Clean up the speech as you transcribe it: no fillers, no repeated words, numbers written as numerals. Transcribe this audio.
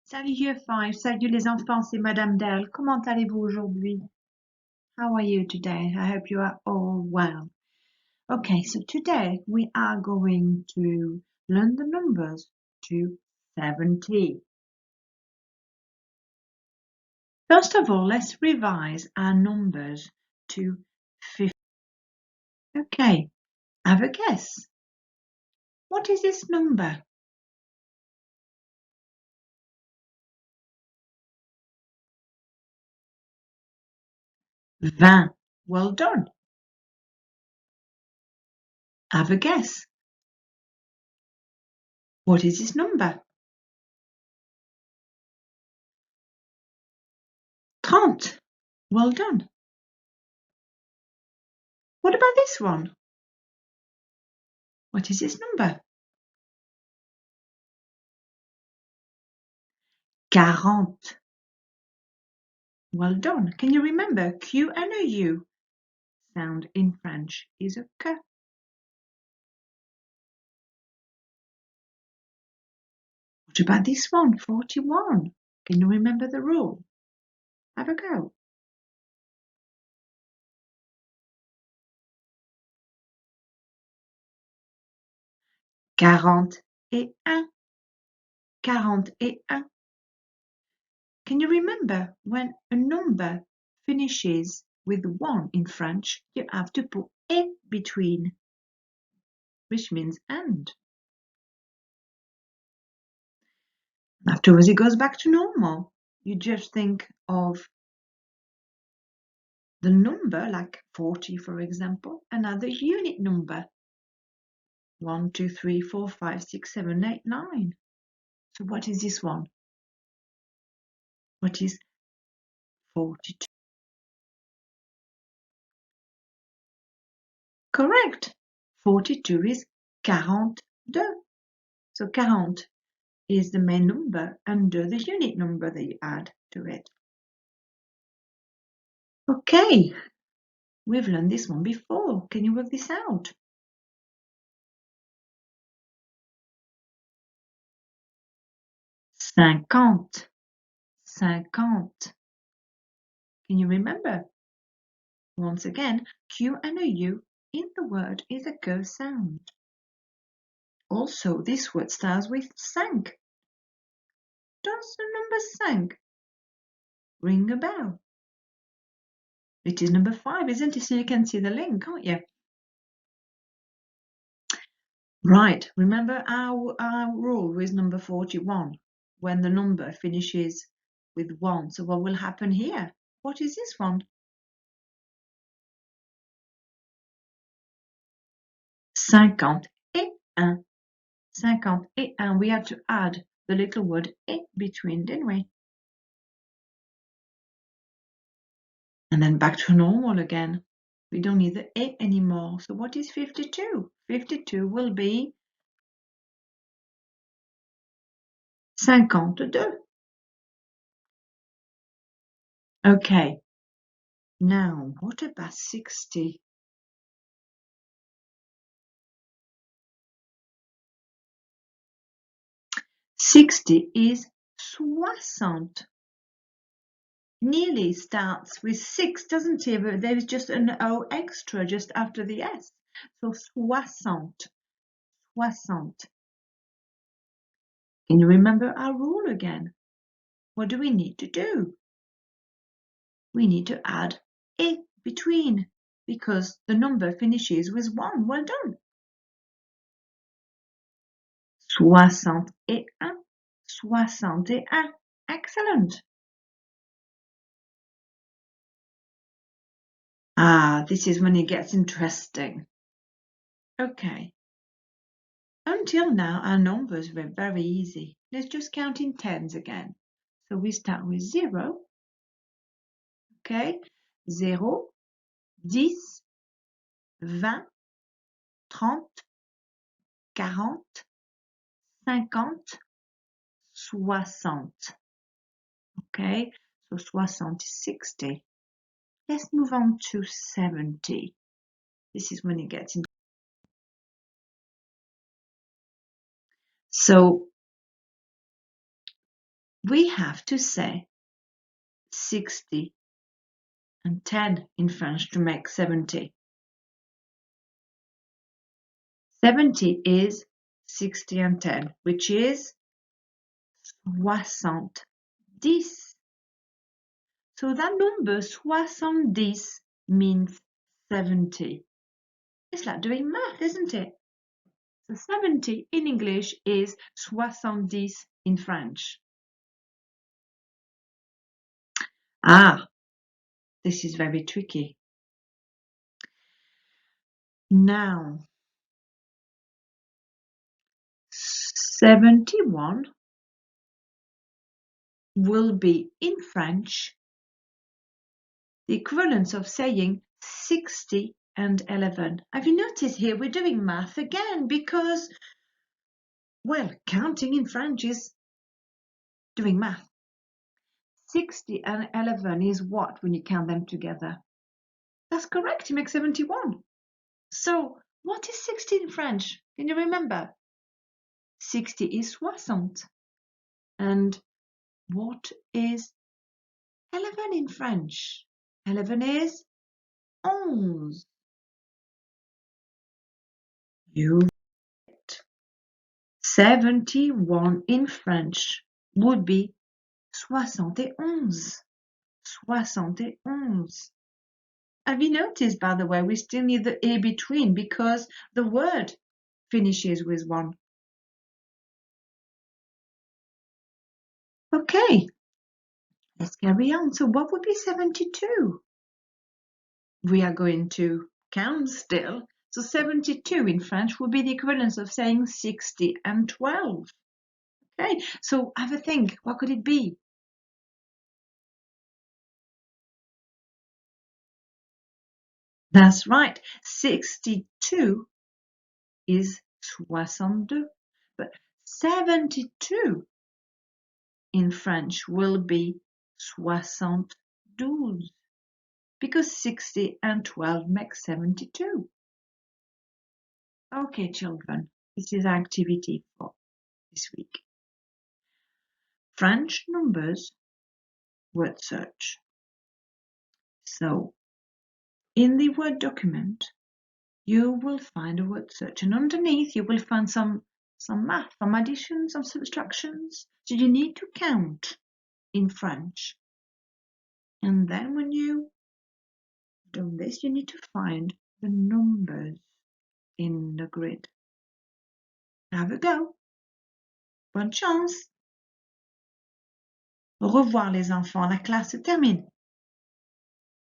Salut Year 5, salut les enfants, c'est Madame Dell. Comment allez-vous aujourd'hui? How are you today? I hope you are all well. Okay, so today we are going to learn the numbers to 70. First of all, let's revise our numbers to 50. Okay, have a guess. What is this number? 20. Well done. Have a guess. What is this number? 30. Well done. What about this one? What is this number? 40. Well done. Can you remember Q and a U sound in French is a K. What about this one? 41. Can you remember the rule? Have a go. Quarante et un. 41. Can you remember when a number finishes with 1 in French, you have to put et between, which means and. Afterwards, it goes back to normal. You just think of the number, like 40, for example, another unit number. 1, 2, 3, 4, 5, 6, 7, 8, 9. So what is this one? What is 42? Correct. 42 is 42. So 40 is the main number under the unit number that you add to it. Okay, we've learned this one before. Can you work this out? Cinquante. Cinquante. Can you remember? Once again, Q and a U in the word is a K sound. Also, this word starts with 5. Does the number 5 ring a bell? It is number 5, isn't it? So you can see the link, can't you? Right, remember our rule with number 41, when the number finishes with 1. So what will happen here? What is this one? 51. 51. We have to add the little word et between, didn't we? And then back to normal again. We don't need the et anymore. So what is 52? 52 will be 52. Okay. Now, what about 60? 60 is 60. Nearly starts with 6, doesn't it? But there is just an O extra just after the S. So 60. 60. Can you remember our rule again? What do we need to do? We need to add et between because the number finishes with 1. Well done. 61. 61. Excellent. This is when it gets interesting. Okay. Until now, our numbers were very easy. Let's just count in tens again. So we start with 0. Okay. 0, 10, 20, 30, 40, 50, 60. Okay. So 60 is 60. Let's move on to 70. This is when it gets into. So we have to say 60 and 10 in French to make 70. 70 is 60 and 10, which is 70. So that number 70 means 70. It's like doing math, isn't it? So 70 in English is 70 in French. Ah, this is very tricky. Now, 71 will be in French the equivalent of saying 60 and 11. Have you noticed here we're doing math again because, well, counting in French is doing math. 60 and 11 is what when you count them together? That's correct, you make 71. So what is 60 in French? Can you remember? 60 is 60. And what is 11 in French? 11 is 11. You 71 in French would be 71. 71. Have you noticed, by the way, we still need the A between because the word finishes with 1. Okay, let's carry on. So what would be 72? We are going to count still. So 72 in French would be the equivalent of saying 60 and 12. Okay, so have a think. What could it be? That's right. 62 is 62. But 72 in French will be 72 because 60 and 12 make 72. Okay, children, this is activity for this week. French numbers word search. So in the Word document, you will find a word search, and underneath you will find some math, some additions, some subtractions. So you need to count in French. And then when you do this, you need to find the numbers in the grid. Have a go. Bonne chance. Au revoir les enfants, la classe se termine.